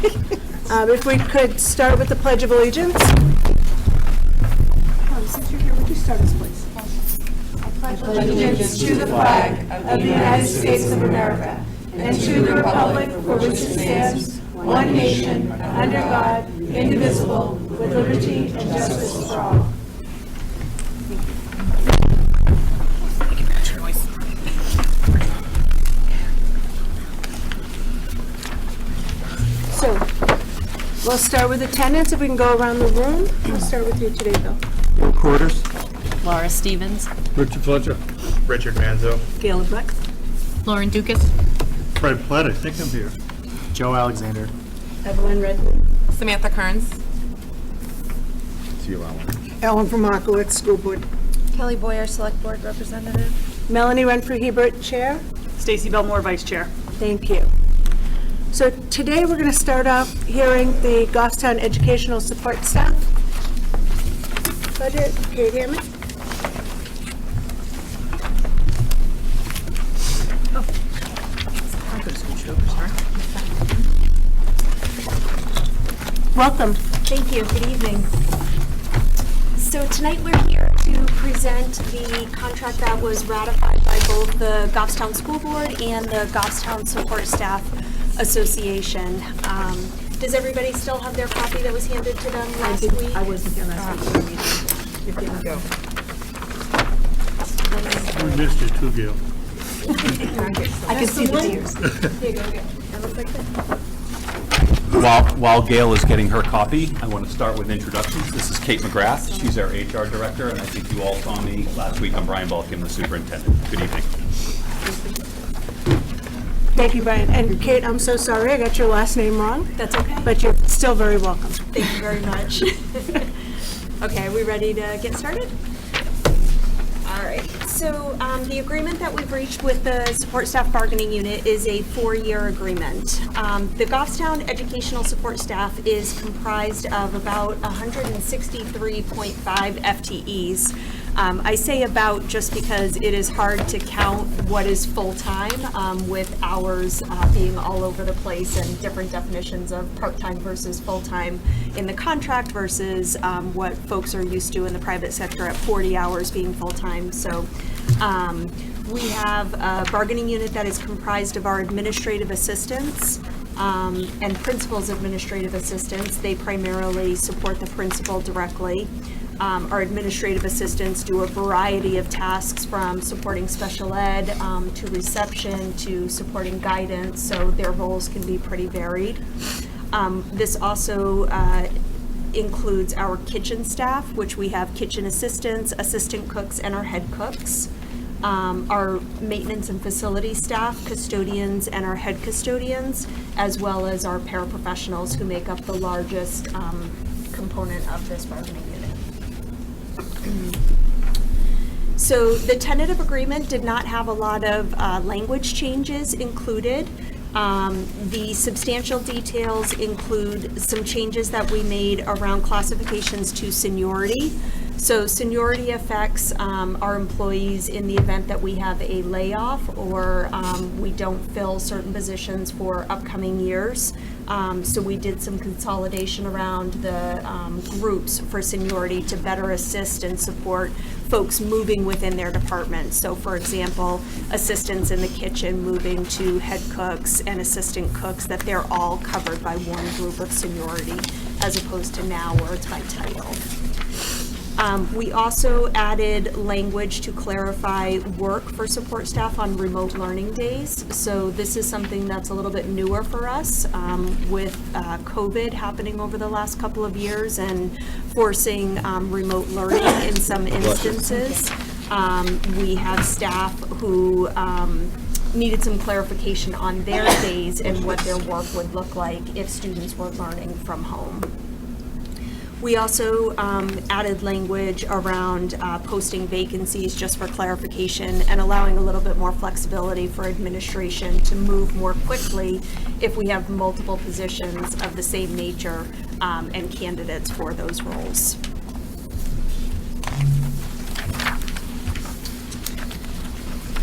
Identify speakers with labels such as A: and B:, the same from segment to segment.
A: If we could start with the Pledge of Allegiance. Since you're here, would you start us, please? I pledge allegiance to the flag of the United States of America and to the republic for which it stands, one nation, under God, indivisible, with liberty and justice for all. So, we'll start with attendance. If we can go around the room, we'll start with you today, Bill.
B: Bill Quarters.
C: Laura Stevens.
B: Richard Fletcher.
D: Richard Manzo.
A: Gail Bleck.
C: Lauren Dukas.
B: Fred Platt, I think I'm here.
D: Joe Alexander.
A: Evelyn Redmond.
C: Samantha Kearns.
A: Ellen from Markowitz, School Board.
E: Kelly Boyer, Select Board Representative.
A: Melanie Renfrew Hebert, Chair.
C: Stacy Belmore, Vice Chair.
A: Thank you. So today we're going to start off hearing the Goffstown Educational Support Staff budget. Kate Hammond. Welcome.
E: Thank you. Good evening. So tonight we're here to present the contract that was ratified by both the Goffstown School Board and the Goffstown Support Staff Association. Does everybody still have their copy that was handed to them last week?
C: I wasn't here last week. You can go.
B: We missed you too, Gail.
E: I can see the tears.
A: Here you go. That looks like that.
F: While Gail is getting her copy, I want to start with introductions. This is Kate McGrath. She's our HR director, and I think you all saw me last week. I'm Brian Balkin, the superintendent. Good evening.
A: Thank you, Brian. And Kate, I'm so sorry I got your last name wrong,
E: That's okay.
A: but you're still very welcome.
E: Thank you very much. Okay, are we ready to get started? All right, so the agreement that we've reached with the Support Staff Bargaining Unit is a 4-year agreement. The Goffstown Educational Support Staff is comprised of about 163.5 FTEs. I say about just because it is hard to count what is full-time with hours being all over the place and different definitions of part-time versus full-time in the contract versus what folks are used to in the private sector at 40 hours being full-time. So we have a bargaining unit that is comprised of our administrative assistants and principal's administrative assistants. They primarily support the principal directly. Our administrative assistants do a variety of tasks from supporting special ed to reception to supporting guidance, so their roles can be pretty varied. This also includes our kitchen staff, which we have kitchen assistants, assistant cooks, and our head cooks. Our maintenance and facility staff, custodians, and our head custodians, as well as our paraprofessionals who make up the largest component of this bargaining unit. So the tentative agreement did not have a lot of language changes included. The substantial details include some changes that we made around classifications to seniority. So seniority affects our employees in the event that we have a layoff or we don't fill certain positions for upcoming years. So we did some consolidation around the groups for seniority to better assist and support folks moving within their departments. So for example, assistants in the kitchen moving to head cooks and assistant cooks, that they're all covered by one group of seniority as opposed to now where it's by title. We also added language to clarify work for support staff on remote learning days. So this is something that's a little bit newer for us with COVID happening over the last couple of years and forcing remote learning in some instances. We have staff who needed some clarification on their days and what their work would look like if students were learning from home. We also added language around posting vacancies just for clarification and allowing a little bit more flexibility for administration to move more quickly if we have multiple positions of the same nature and candidates for those roles.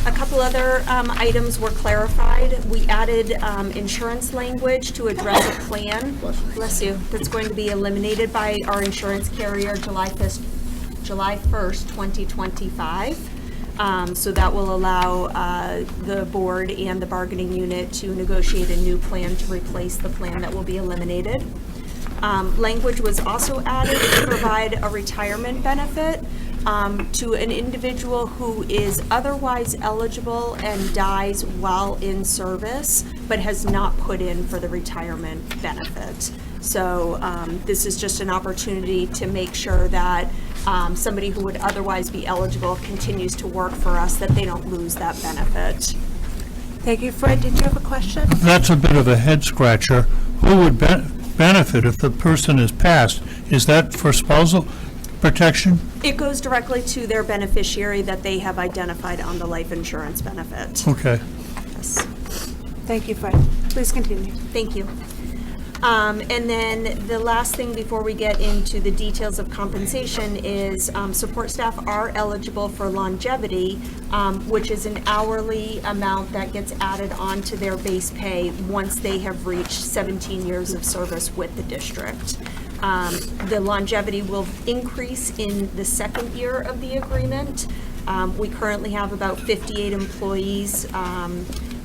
E: A couple other items were clarified. We added insurance language to address a plan, bless you, that's going to be eliminated by our insurance carrier July 1st, 2025. So that will allow the board and the bargaining unit to negotiate a new plan to replace the plan that will be eliminated. Language was also added to provide a retirement benefit to an individual who is otherwise eligible and dies while in service, but has not put in for the retirement benefit. So this is just an opportunity to make sure that somebody who would otherwise be eligible continues to work for us, that they don't lose that benefit.
A: Thank you. Fred, did you have a question?
B: That's a bit of a head scratcher. Who would benefit if the person is passed? Is that for spousal protection?
E: It goes directly to their beneficiary that they have identified on the life insurance benefit.
B: Okay.
E: Yes.
A: Thank you, Fred. Please continue.
E: Thank you. And then the last thing before we get into the details of compensation is support staff are eligible for longevity, which is an hourly amount that gets added onto their base pay once they have reached 17 years of service with the district. The longevity will increase in the second year of the agreement. We currently have about 58 employees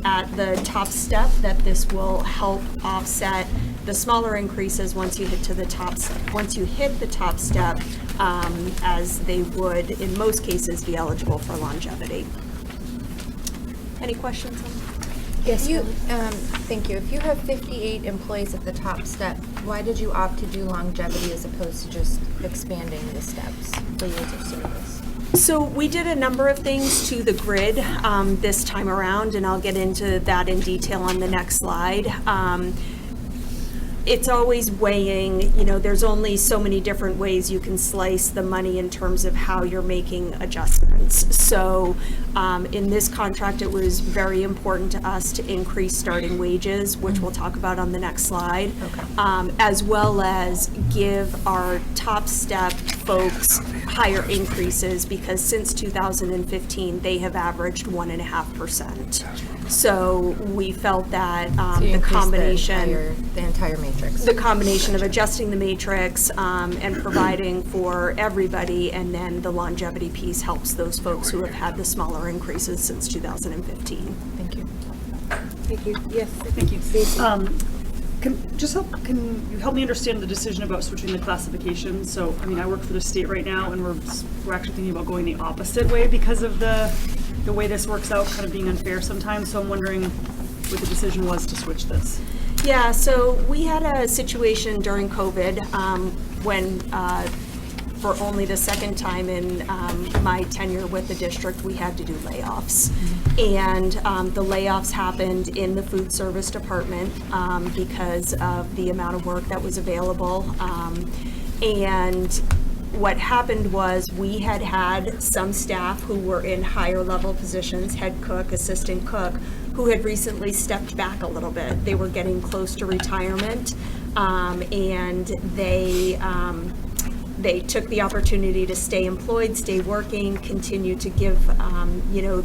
E: at the top step that this will help offset the smaller increases once you hit the top step, as they would in most cases be eligible for longevity. Any questions on that?
G: Yes. Thank you. If you have 58 employees at the top step, why did you opt to do longevity as opposed to just expanding the steps for years of service?
E: So we did a number of things to the grid this time around, and I'll get into that in detail on the next slide. It's always weighing, there's only so many different ways you can slice the money in terms of how you're making adjustments. So in this contract, it was very important to us to increase starting wages, which we'll talk about on the next slide, as well as give our top step folks higher increases, because since 2015, they have averaged 1.5%. So we felt that the combination,
G: the entire matrix.
E: The combination of adjusting the matrix and providing for everybody, and then the longevity piece helps those folks who have had the smaller increases since 2015.
G: Thank you.
A: Thank you. Yes.
C: Thank you. Can you help me understand the decision about switching the classifications? So, I work for the state right now, and we're actually thinking about going the opposite way because of the way this works out, kind of being unfair sometimes. So I'm wondering what the decision was to switch this.
E: Yeah, so we had a situation during COVID when for only the second time in my tenure with the district, we had to do layoffs. And the layoffs happened in the food service department because of the amount of work that was available. And what happened was we had some staff who were in higher level positions, head cook, assistant cook, who had recently stepped back a little bit. They were getting close to retirement, and they took the opportunity to stay employed, stay working, continue to give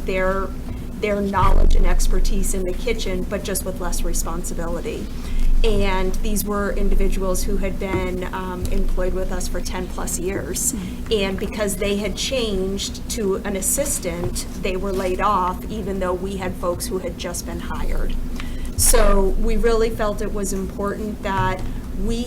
E: their knowledge and expertise in the kitchen, but just with less responsibility. And these were individuals who had been employed with us for 10 plus years. And because they had changed to an assistant, they were laid off, even though we had folks who had just been hired. So we really felt it was important that we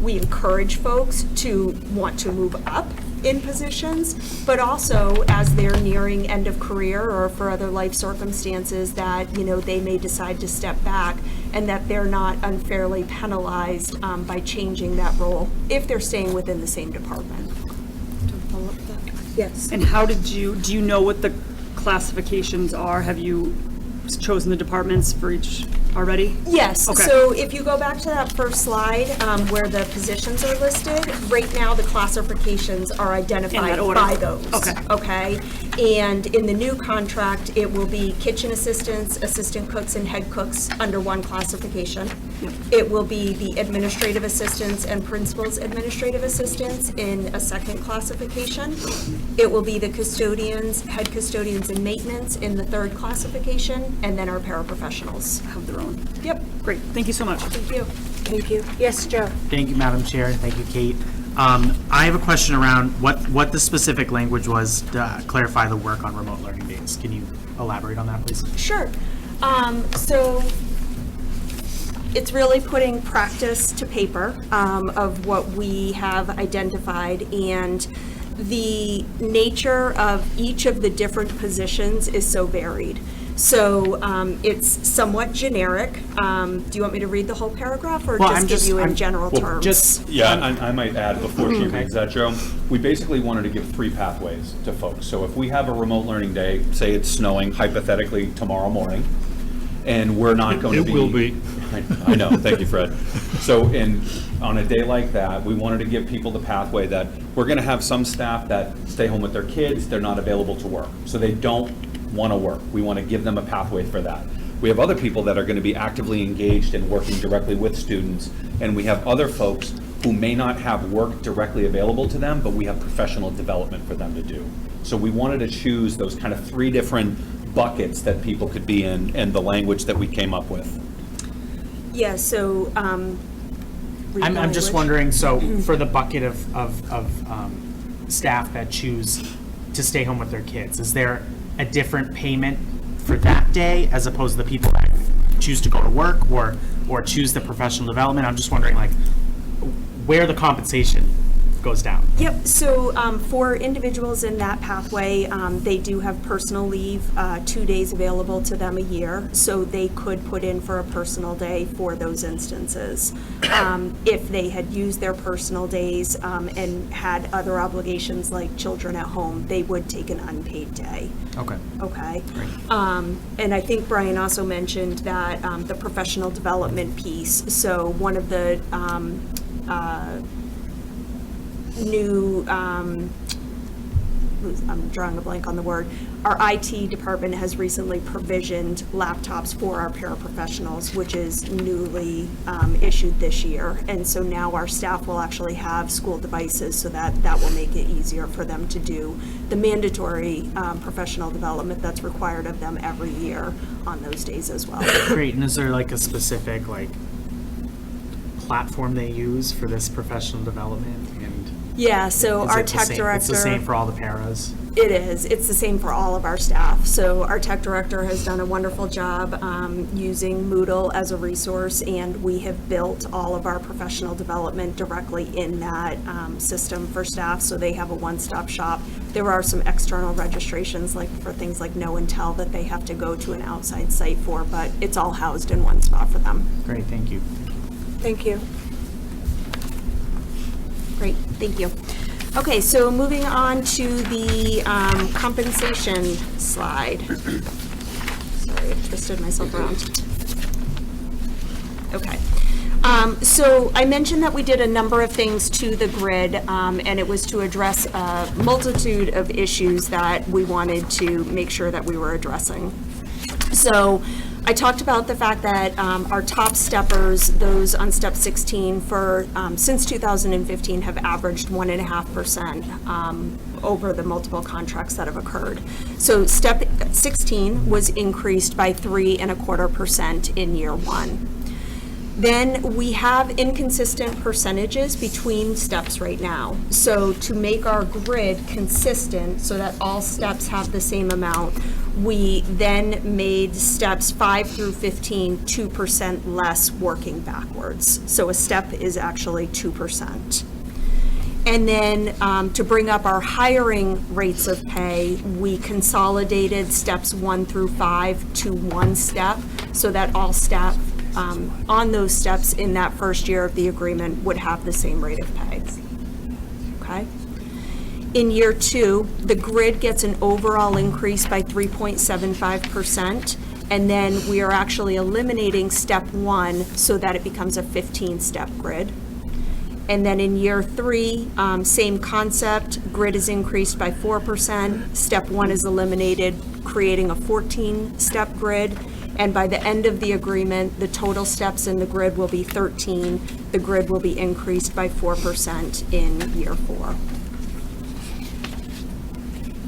E: encourage folks to want to move up in positions, but also as they're nearing end of career or for other life circumstances that, they may decide to step back, and that they're not unfairly penalized by changing that role if they're staying within the same department.
A: Yes.
C: And do you know what the classifications are? Have you chosen the departments for each already?
E: Yes,
C: Okay.
E: so if you go back to that first slide where the positions are listed, right now the classifications are identified
C: In that order?
E: by those.
C: Okay.
E: Okay, and in the new contract, it will be kitchen assistants, assistant cooks, and head cooks under one classification. It will be the administrative assistants and principal's administrative assistants in a second classification. It will be the custodians, head custodians and maintenance in the third classification, and then our paraprofessionals.
C: Have their own.
E: Yep,
C: Great, thank you so much.
E: thank you.
A: Thank you. Yes, Joe?
D: Thank you, Madam Chair, and thank you, Kate. I have a question around what the specific language was to clarify the work on remote learning days. Can you elaborate on that, please?
E: Sure. So it's really putting practice to paper of what we have identified, and the nature of each of the different positions is so varied. So it's somewhat generic. Do you want me to read the whole paragraph, or
D: Well,
E: just
D: I'm
E: give
D: just-
E: you in
D: I'm-
E: general
D: well,
E: terms?
D: just-
F: Yeah, I might add before she reads that, Joe, we basically wanted to give 3 pathways to folks. So if we have a remote learning day, say it's snowing hypothetically tomorrow morning, and we're not going to be.
B: It will be.
F: I know, thank you, Fred. So on a day like that, we wanted to give people the pathway that we're going to have some staff that stay home with their kids, they're not available to work, so they don't want to work. We want to give them a pathway for that. We have other people that are going to be actively engaged and working directly with students, and we have other folks who may not have work directly available to them, but we have professional development for them to do. So we wanted to choose those kind of 3 different buckets that people could be in, and the language that we came up with.
E: Yeah, so, read the
D: I'm just
E: language.
D: wondering, so for the bucket of staff that choose to stay home with their kids, is there a different payment for that day as opposed to the people that choose to go to work or choose the professional development? I'm just wondering, like, where the compensation goes down.
E: Yep, so for individuals in that pathway, they do have personal leave, 2 days available to them a year, so they could put in for a personal day for those instances. If they had used their personal days and had other obligations like children at home, they would take an unpaid day.
D: Okay.
E: Okay. And I think Brian also mentioned that the professional development piece, so one of the new, I'm drawing a blank on the word, our IT department has recently provisioned laptops for our paraprofessionals, which is newly issued this year. And so now our staff will actually have school devices, so that will make it easier for them to do the mandatory professional development that's required of them every year on those days as well.
D: Great, and is there like a specific, like, platform they use for this professional development? And
E: Yeah, so
D: is
E: our
D: it the
E: tech
D: same-
E: director.
D: It's the same for all the paras?
E: It is. It's the same for all of our staff. So our tech director has done a wonderful job using Moodle as a resource, and we have built all of our professional development directly in that system for staff, so they have a one-stop shop. There are some external registrations, like for things like Know and Tell, that they have to go to an outside site for, but it's all housed in one spot for them.
D: Great, thank you.
E: Thank you. Great, thank you. Okay, so moving on to the compensation slide. Sorry, I twisted myself around. Okay. So I mentioned that we did a number of things to the grid, and it was to address a multitude of issues that we wanted to make sure that we were addressing. So I talked about the fact that our top steppers, those on step 16 for, since 2015, have averaged 1.5% over the multiple contracts that have occurred. So step 16 was increased by 3.25% in year 1. Then we have inconsistent percentages between steps right now. So to make our grid consistent so that all steps have the same amount, we then made steps 5 through 15 2% less working backwards. So a step is actually 2%. And then to bring up our hiring rates of pay, we consolidated steps 1 through 5 to one step so that all staff on those steps in that first year of the agreement would have the same rate of pay. Okay? In year 2, the grid gets an overall increase by 3.75%, and then we are actually eliminating step 1 so that it becomes a 15-step grid. And then in year 3, same concept, grid is increased by 4%, step 1 is eliminated, creating a 14-step grid. And by the end of the agreement, the total steps in the grid will be 13. The grid will be increased by 4% in year 4.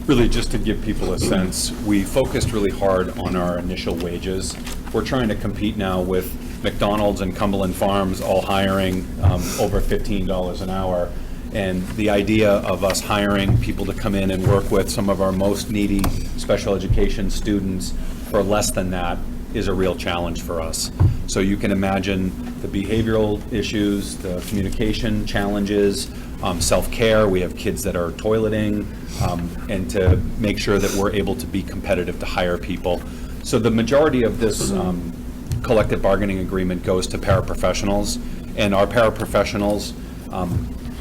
F: Really, just to give people a sense, we focused really hard on our initial wages. We're trying to compete now with McDonald's and Cumberland Farms all hiring over $15 an hour. And the idea of us hiring people to come in and work with some of our most needy special education students for less than that is a real challenge for us. So you can imagine the behavioral issues, the communication challenges, self-care. We have kids that are toileting, and to make sure that we're able to be competitive to hire people. So the majority of this collective bargaining agreement goes to paraprofessionals, and our paraprofessionals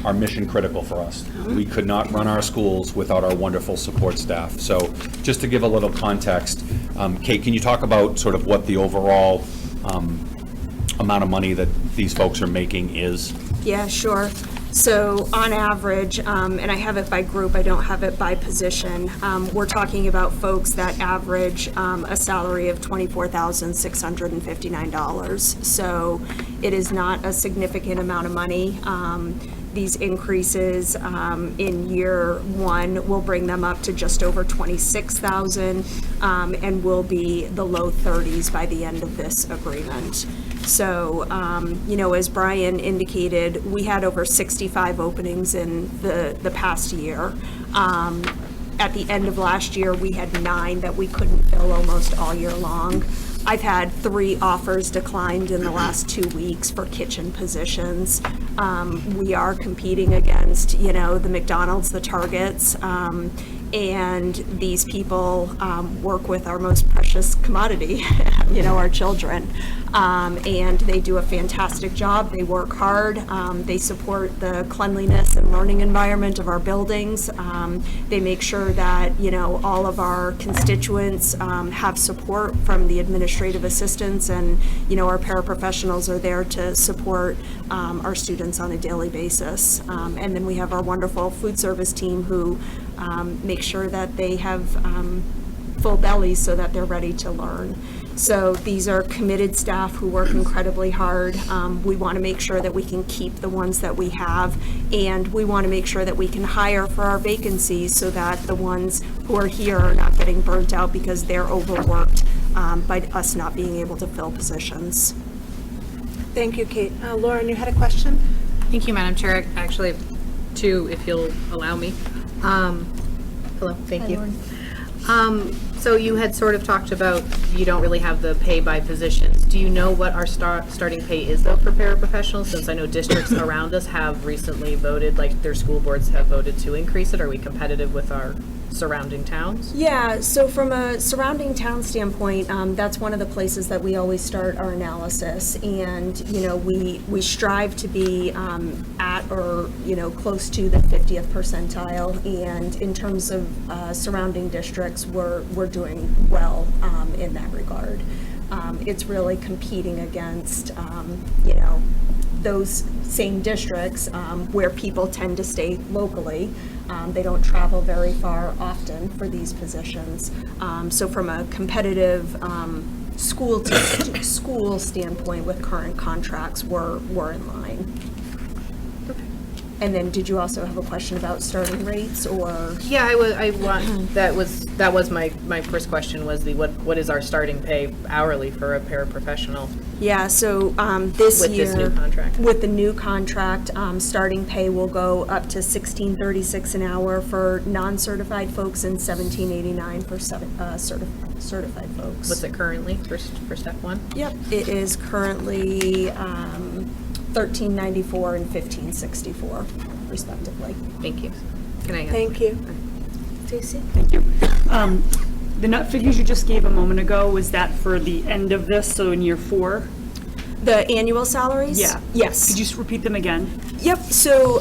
F: are mission critical for us. We could not run our schools without our wonderful support staff. So just to give a little context, Kate, can you talk about sort of what the overall amount of money that these folks are making is?
E: Yeah, sure. So on average, and I have it by group, I don't have it by position, we're talking about folks that average a salary of $24,659. So it is not a significant amount of money. These increases in year 1 will bring them up to just over $26,000 and will be the low 30s by the end of this agreement. So, as Brian indicated, we had over 65 openings in the past year. At the end of last year, we had 9 that we couldn't fill almost all year long. I've had 3 offers declined in the last 2 weeks for kitchen positions. We are competing against, the McDonald's, the Targets, and these people work with our most precious commodity, our children. And they do a fantastic job. They work hard. They support the cleanliness and learning environment of our buildings. They make sure that, all of our constituents have support from the administrative assistants, and, our paraprofessionals are there to support our students on a daily basis. And then we have our wonderful food service team who make sure that they have full bellies so that they're ready to learn. So these are committed staff who work incredibly hard. We want to make sure that we can keep the ones that we have, and we want to make sure that we can hire for our vacancies so that the ones who are here are not getting burnt out because they're overworked by us not being able to fill positions.
A: Thank you, Kate. Lauren, you had a question?
H: Thank you, Madam Chair. Actually, 2, if you'll allow me. Hello, thank you. So you had sort of talked about you don't really have the pay by positions. Do you know what our starting pay is though for paraprofessionals? Since I know districts around us have recently voted, like their school boards have voted to increase it. Are we competitive with our surrounding towns?
E: Yeah, so from a surrounding town standpoint, that's one of the places that we always start our analysis. And, we strive to be at or, close to the 50th percentile. And in terms of surrounding districts, we're doing well in that regard. It's really competing against, those same districts where people tend to stay locally. They don't travel very far often for these positions. So from a competitive school standpoint with current contracts, we're in line. And then did you also have a question about starting rates or?
H: Yeah, that was my first question was what is our starting pay hourly for a paraprofessional?
E: Yeah, so this
H: With
E: year.
H: this new contract.
E: With the new contract, starting pay will go up to $16.36 an hour for non-certified folks and $17.89 for certified folks.
H: What's it currently for step 1?
E: Yep, it is currently $13.94 and $15.64 respectively.
H: Thank you. Can I?
A: Thank you. Stacy?
C: Thank you. The nut figures you just gave a moment ago, was that for the end of this, so in year 4?
E: The annual salaries?
C: Yeah.
E: Yes.
C: Could you just repeat them again?
E: Yep, so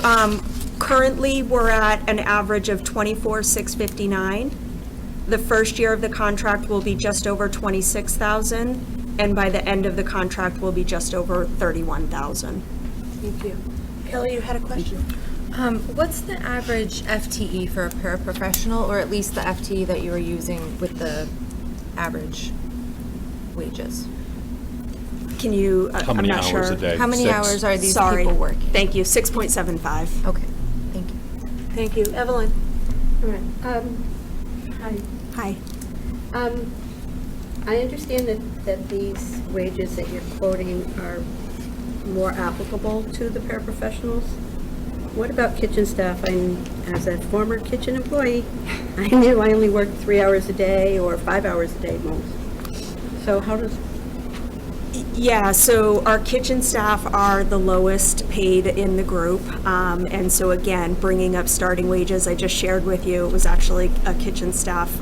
E: currently we're at an average of $24,659. The first year of the contract will be just over $26,000, and by the end of the contract will be just over $31,000.
A: Thank you. Kelly, you had a question?
G: What's the average FTE for a paraprofessional, or at least the FTE that you were using with the average? wages?
E: Can you,
F: How many
E: I'm not
F: hours
E: sure.
F: a day?
G: How many
F: 6?
G: hours are these
E: Sorry.
G: people working?
E: Thank you, 6.75.
G: Okay, thank you.
A: Thank you. Evelyn?
I: All right. Hi.
E: Hi.
I: I understand that these wages that you're quoting are more applicable to the paraprofessionals. What about kitchen staff? As a former kitchen employee, I knew I only worked 3 hours a day or 5 hours a day most. So how does,
E: Yeah, so our kitchen staff are the lowest paid in the group. And so again, bringing up starting wages, I just shared with you, it was actually a kitchen staff,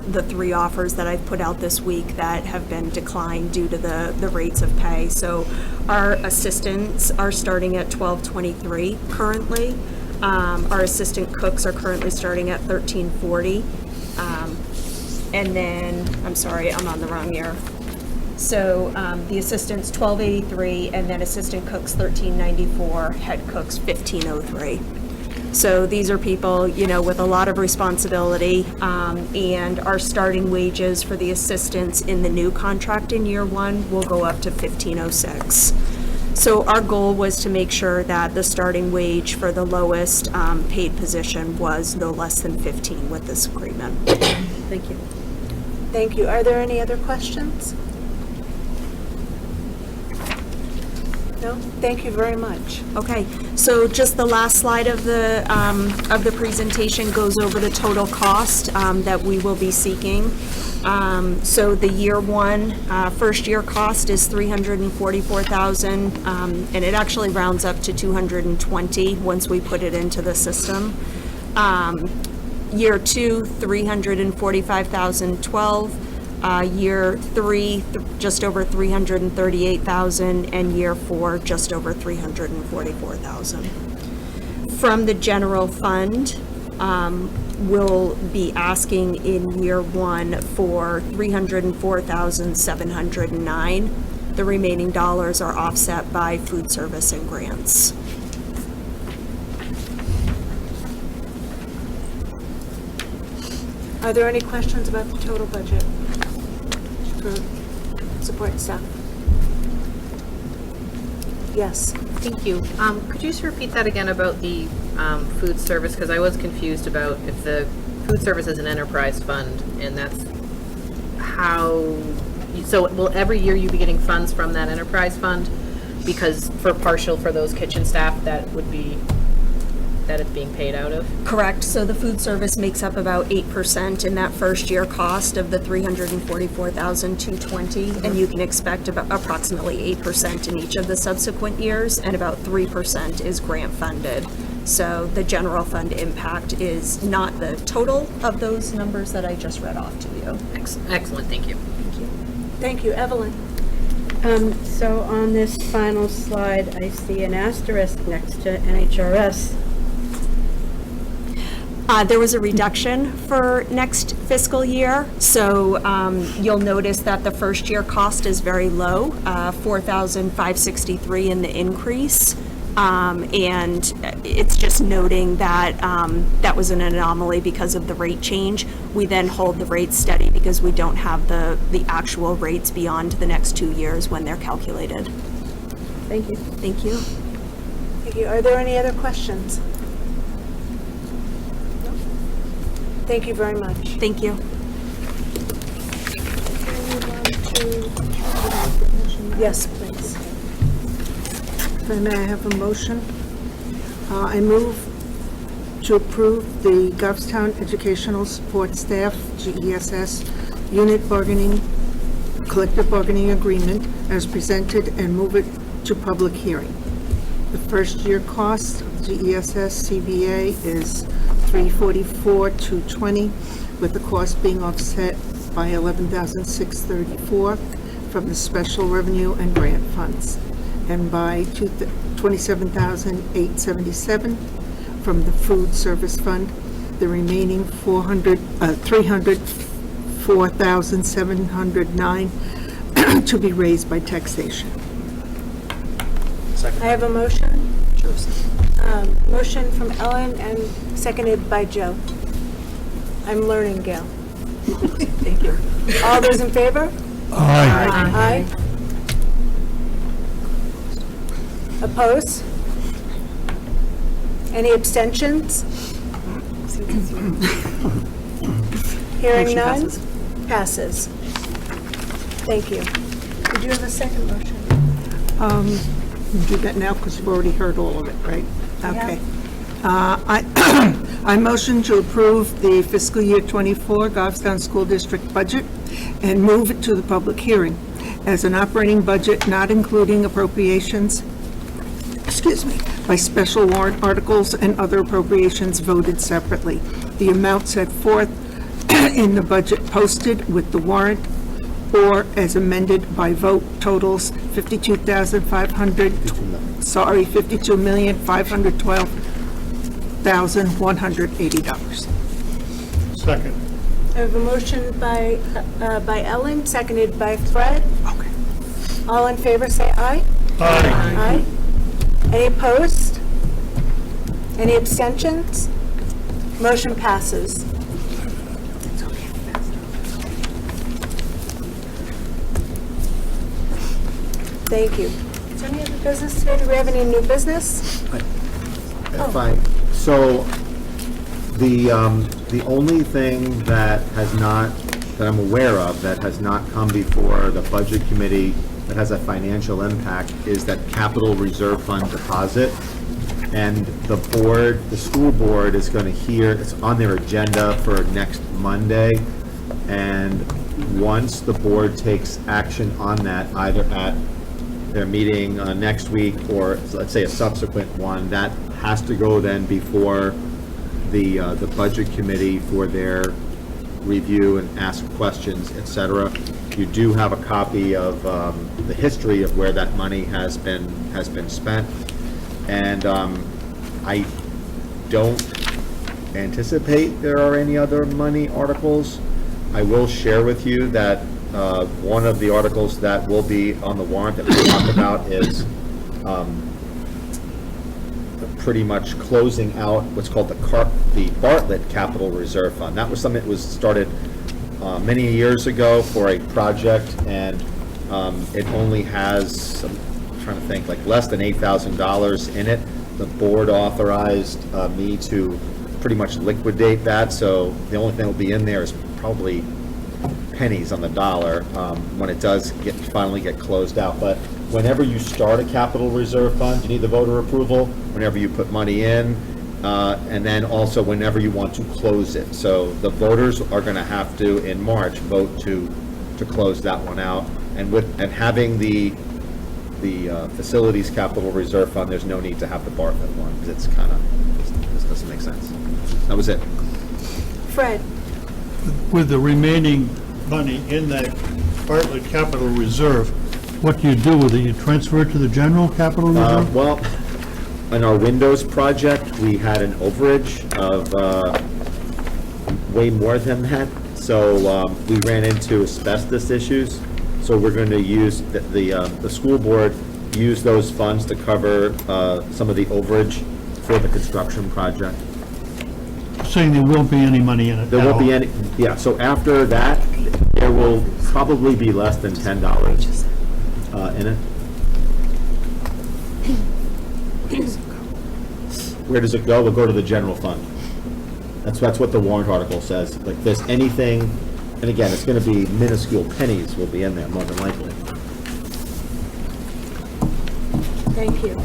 E: the 3 offers that I've put out this week that have been declined due to the rates of pay. So our assistants are starting at $12.23 currently. Our assistant cooks are currently starting at $13.40. And then, I'm sorry, I'm on the wrong year. So the assistant's $12.83, and then assistant cooks $13.94, head cooks $15.03. So these are people, you know, with a lot of responsibility, and our starting wages for the assistants in the new contract in year 1 will go up to $15.06. So our goal was to make sure that the starting wage for the lowest paid position was no less than 15 with this agreement.
I: thank you.
A: Thank you. Are there any other questions? No? Thank you very much.
E: Okay, so just the last slide of the presentation goes over the total cost that we will be seeking. So the year 1, first year cost is $344,000, and it actually rounds up to $220 once we put it into the system. Year 2, $345,012. Year 3, just over $338,000, and year 4, just over $344,000. From the general fund, we'll be asking in year 1 for $304,709. The remaining dollars are offset by food service and grants.
A: Are there any questions about the total budget for support staff? Yes.
H: Thank you. Could you just repeat that again about the food service? Because I was confused about if the food service is an enterprise fund, and that's how, so will every year you be getting funds from that enterprise fund? Because for partial for those kitchen staff, that would be, that it's being paid out of?
E: Correct. So the food service makes up about 8% in that first year cost of the $344,220, and you can expect about approximately 8% in each of the subsequent years, and about 3% is grant funded. So the general fund impact is not the total of those numbers that I just read off to you.
H: Excellent, thank you.
A: Thank you. Evelyn?
I: So on this final slide, I see an asterisk next to NHRS.
E: There was a reduction for next fiscal year, so you'll notice that the first year cost is very low, $4,563 in the increase. And it's just noting that that was an anomaly because of the rate change. We then hold the rates steady because we don't have the actual rates beyond the next 2 years when they're calculated.
I: Thank you.
E: Thank you.
A: Thank you. Are there any other questions? No? Thank you very much.
E: Thank you.
A: Yes, please.
J: May I have a motion? I move to approve the Govstown Educational Support Staff, GESS, Unit Bargaining, Collective Bargaining Agreement as presented and move it to public hearing. The first year cost of GESS CBA is $344,220, with the cost being offset by $11,634 from the special revenue and grant funds, and by $27,877 from the food service fund. The remaining $304,709 to be raised by taxation.
A: I have a motion. Motion from Ellen and seconded by Joe. I'm learning, Gail. Thank you. All those in favor?
B: Aye.
A: Aye. Oppose? Any abstentions? Hearing
J: Motion
A: none?
J: passes.
A: Passes. Thank you. Did you have a second motion?
J: Do that now because you've already heard all of it, right? Okay. I I motion to approve the fiscal year '24 Goffstown School District budget and move it to the public hearing as an operating budget not including appropriations, by special warrant articles and other appropriations voted separately. The amount set forth in the budget posted with the warrant or as amended by vote totals $52,512,180.
B: Second.
A: I have a motion by Ellen, seconded by Fred.
J: Okay.
A: All in favor, say aye.
B: Aye.
A: Aye. Any opposed? Any abstentions? Motion passes. Thank you. Is there any other business today? Do we have any new business?
K: Fine. So, the only thing that has not, that I'm aware of, that has not come before the Budget Committee that has a financial impact is that capital reserve fund deposit. And the board, the school board is going to hear, it's on their agenda for next Monday. And once the board takes action on that, either at their meeting next week or let's say a subsequent one, that has to go then before the Budget Committee for their review and ask questions, etc. You do have a copy of the history of where that money has been spent, and I don't anticipate there are any other money articles. I will share with you that one of the articles that will be on the warrant that we'll talk about is pretty much closing out what's called the Bartlett Capital Reserve Fund. That was something that was started many years ago for a project, and it only has, I'm trying to think, like less than $8,000 in it. The board authorized me to pretty much liquidate that, so the only thing that will be in there is probably pennies on the dollar when it does finally get closed out. But whenever you start a capital reserve fund, you need the voter approval. Whenever you put money in, and then also whenever you want to close it. So the voters are going to have to, in March, vote to close that one out. And having the facilities capital reserve fund, there's no need to have the Bartlett one because it's kind of, this doesn't make sense. That was it.
A: Fred?
B: With the remaining money in that Bartlett Capital Reserve, what do you do with it? You transfer it to the general capital reserve?
K: Well, in our Windows project, we had an overage of way more than that. So we ran into asbestos issues. So we're going to use, the school board use those funds to cover some of the overage for the construction project.
B: Saying there won't be any money in it
K: There
B: at
K: won't be
B: all.
K: any, yeah, so after that, there will probably be less than $10 in it. Where does it go? It'll go to the general fund. That's what the warrant article says. Like, there's anything, and again, it's gonna be minuscule pennies will be in there, more than likely.
A: Thank you.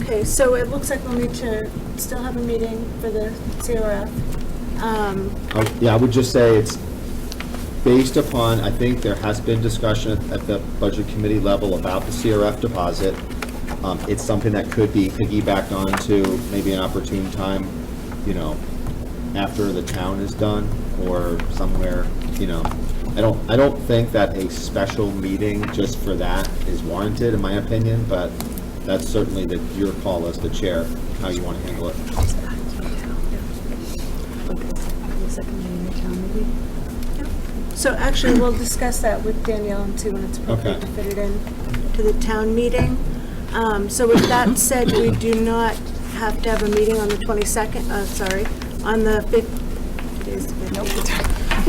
A: Okay, so it looks like we'll need to still have a meeting for the CRF.
K: Yeah, I would just say it's based upon, I think there has been discussion at the Budget Committee level about the CRF deposit. It's something that could be piggybacked onto maybe an opportune time, after the town is done or somewhere, I don't think that a special meeting just for that is warranted, in my opinion, but that's certainly your call as the chair, how you want to handle it.
A: So actually, we'll discuss that with Danielle and see when it's appropriate to fit it in to the town meeting. So with that said, we do not have to have a meeting on the 22nd, on the 5th,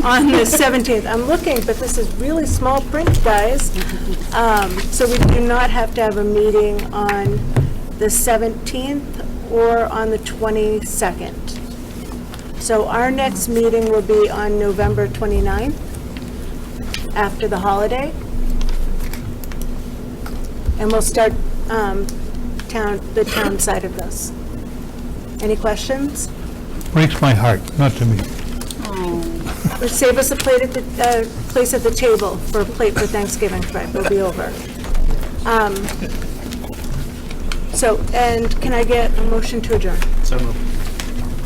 A: on the 17th. I'm looking, but this is really small print, guys. So we do not have to have a meeting on the 17th or on the 22nd. So our next meeting will be on November 29th, after the holiday. And we'll start the town side of this. Any questions?
B: Breaks my heart, not to me.
A: Let's save us a plate at the, place at the table for a plate for Thanksgiving, right, we'll be over. So, and can I get a motion to adjourn?
D: So moved.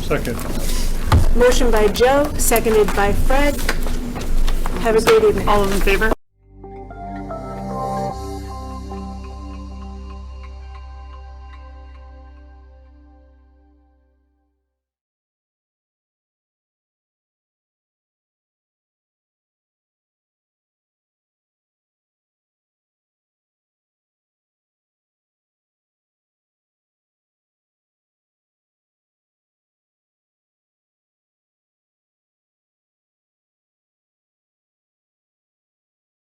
B: Second.
A: Motion by Joe, seconded by Fred. Have a great evening.
C: All in favor?